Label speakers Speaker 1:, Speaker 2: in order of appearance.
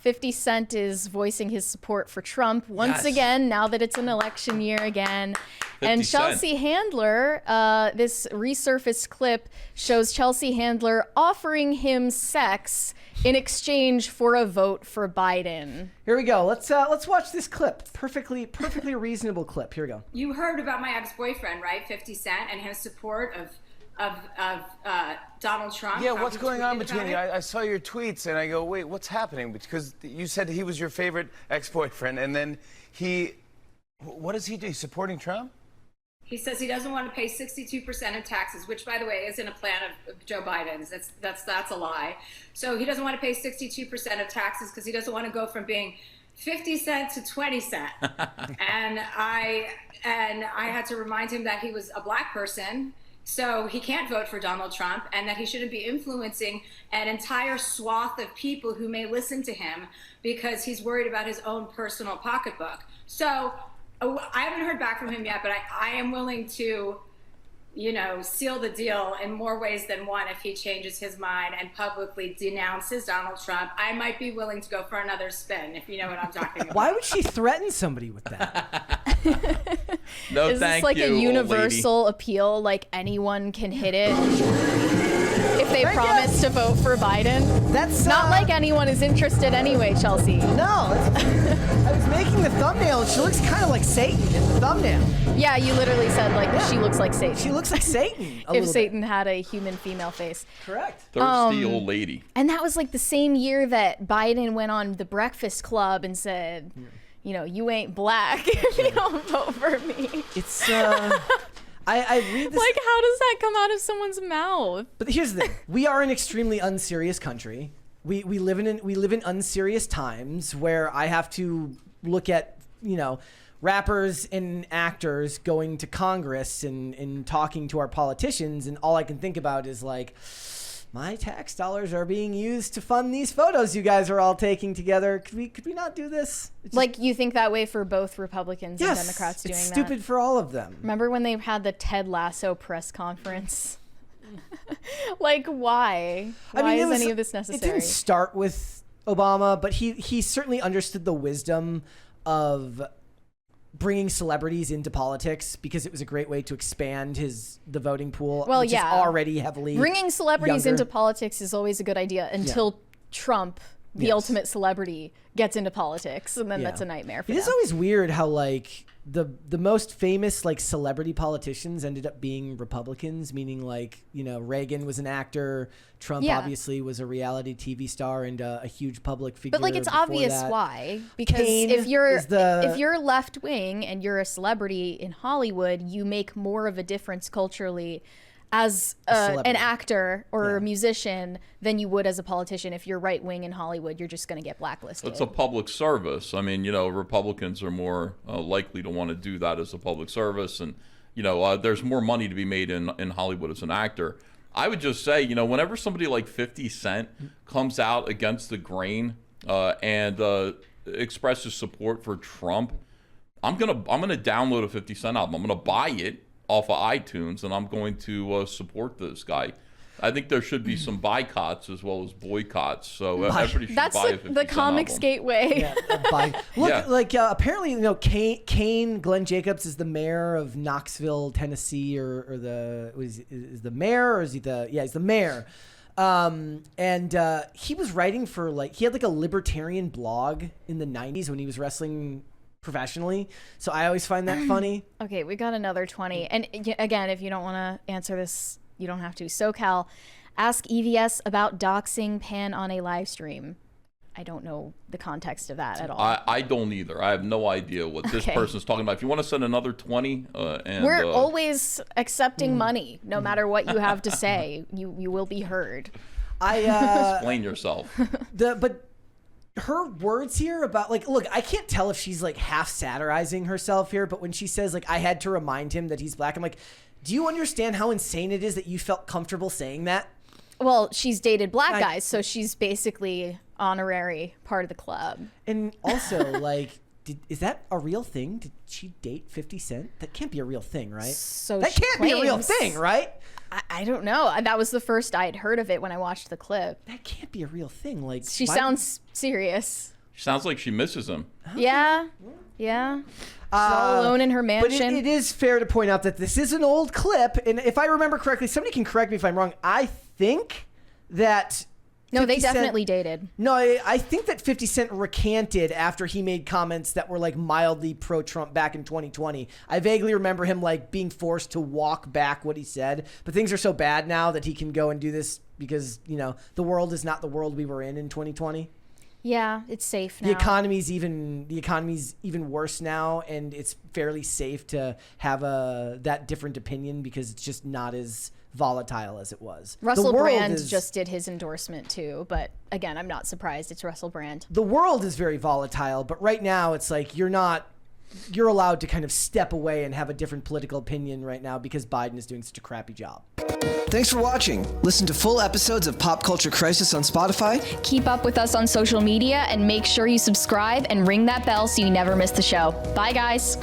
Speaker 1: 50 Cent is voicing his support for Trump once again, now that it's an election year again. And Chelsea Handler, this resurfaced clip shows Chelsea Handler offering him sex in exchange for a vote for Biden.
Speaker 2: Here we go. Let's watch this clip. Perfectly reasonable clip. Here we go.
Speaker 3: You heard about my ex-boyfriend, right? 50 Cent, and his support of Donald Trump.
Speaker 4: Yeah, what's going on between you? I saw your tweets and I go, wait, what's happening? Because you said he was your favorite ex-boyfriend, and then what does he do? He's supporting Trump?
Speaker 3: He says he doesn't want to pay 62% of taxes, which, by the way, isn't a plan of Joe Biden's. That's a lie. So he doesn't want to pay 62% of taxes because he doesn't want to go from being 50 cent to 20 cent. and I had to remind him that he was a black person, so he can't vote for Donald Trump, and that he shouldn't be influencing an entire swath of people who may listen to him because he's worried about his own personal pocketbook. So I haven't heard back from him yet, but I am willing to, seal the deal in more ways than one if he changes his mind and publicly denounces Donald Trump. I might be willing to go for another spin, if you know what I'm talking about.
Speaker 2: Why would she threaten somebody with that?
Speaker 5: No,
Speaker 1: Is this like a universal appeal, like anyone can hit it if they promise to vote for Biden?
Speaker 2: That's
Speaker 1: not like anyone is interested anyway, Chelsea.
Speaker 2: No, I was making the thumbnail and she looks kind of like Satan in the thumbnail.
Speaker 1: Yeah, you literally said she looks like Satan.
Speaker 2: She looks like Satan.
Speaker 1: If Satan had a human female face.
Speaker 2: Correct.
Speaker 5: Thirsty old lady.
Speaker 1: And that was like the same year that Biden went on The Breakfast Club and said, you ain't black if you don't vote for me.
Speaker 2: It's I read this.
Speaker 1: Like, how does that come out of someone's mouth?
Speaker 2: But here's the thing: we are an extremely unserious country. We live in unserious times where I have to look at rappers and actors going to Congress and talking to our politicians, and all I can think about is like, my tax dollars are being used to fund these photos you guys are all taking together. Could we not do this?
Speaker 1: Like, you think that way for both Republicans and Democrats doing that?
Speaker 2: It's stupid for all of them.
Speaker 1: Remember when they had the Ted Lasso press conference? Like, why? Why is any of this necessary?
Speaker 2: It didn't start with Obama, but he certainly understood the wisdom of bringing celebrities into politics because it was a great way to expand the voting pool, which is already heavily
Speaker 1: bringing celebrities
Speaker 2: younger.
Speaker 1: into politics is always a good idea until Trump, the ultimate celebrity, gets into politics, and then that's a nightmare for them.
Speaker 2: It is always weird how the most famous celebrity politicians ended up being Republicans, meaning Reagan was an actor, Trump obviously was a reality TV star and a huge public figure.
Speaker 1: But it's obvious why, because if you're left wing and you're a celebrity in Hollywood, you make more of a difference culturally as an actor or a musician than you would as a politician. If you're right wing in Hollywood, you're just going to get blacklisted.
Speaker 5: It's a public service. I mean, Republicans are more likely to want to do that as a public service, and there's more money to be made in Hollywood as an actor. I would just say, whenever somebody like 50 Cent comes out against the grain and expresses support for Trump, I'm gonna download a 50 Cent album. I'm gonna buy it off of iTunes, and I'm going to support this guy. I think there should be some boycotts as well as boycotts. So everybody should
Speaker 1: that's
Speaker 5: buy a 50
Speaker 1: the
Speaker 5: Cent
Speaker 1: comics
Speaker 5: album.
Speaker 1: gateway.
Speaker 2: Look, apparently, Glenn Jacobs is the mayor of Knoxville, Tennessee, is the mayor, or is he he's the mayor. And he was writing for he had a libertarian blog in the 90s when he was wrestling professionally, so I always find that funny.
Speaker 1: Okay, we got another 20, and again, if you don't want to answer this, you don't have to. SoCal, ask EVS about doxing Pan on a live stream. I don't know the context of that at all.
Speaker 5: I don't either. I have no idea what this person's talking about. If you want to send another 20,
Speaker 1: we're always accepting money, no matter what you have to say. You will be heard.
Speaker 5: Explain yourself.
Speaker 2: But her words here about look, I can't tell if she's half satirizing herself here, but when she says I had to remind him that he's black, I'm like, do you understand how insane it is that you felt comfortable saying that?
Speaker 1: Well, she's dated black guys, so she's basically honorary part of the club.
Speaker 2: And also, is that a real thing? Did she date 50 Cent? That can't be a real thing, right?
Speaker 1: So
Speaker 2: that can't be a real thing, right?
Speaker 1: I don't know. That was the first I had heard of it when I watched the clip.
Speaker 2: That can't be a real thing.
Speaker 1: She sounds serious.
Speaker 5: She sounds like she misses him.
Speaker 1: Yeah. Yeah. She's all alone in her mansion.
Speaker 2: But it is fair to point out that this is an old clip, and if I remember correctly, somebody can correct me if I'm wrong. I think that
Speaker 1: No, they
Speaker 2: 50 Cent
Speaker 1: definitely dated.
Speaker 2: No, I think that 50 Cent recanted after he made comments that were like mildly pro-Trump back in 2020. I vaguely remember him like being forced to walk back what he said, but things are so bad now that he can go and do this because, you know, the world is not the world we were in 2020.
Speaker 1: Yeah, it's safe now.
Speaker 2: The economy's even worse now, and it's fairly safe to have that different opinion because it's just not as volatile as it was.
Speaker 1: Russell Brand just did his endorsement too, but again, I'm not surprised. It's Russell Brand.
Speaker 2: The world is very volatile, but right now it's like you're allowed to kind of step away and have a different political opinion right now because Biden is doing such a crappy job. Thanks for watching. Listen to full episodes of Pop Culture Crisis on Spotify.
Speaker 1: Keep up with us on social media and make sure you subscribe and ring that bell so you never miss the show. Bye, guys.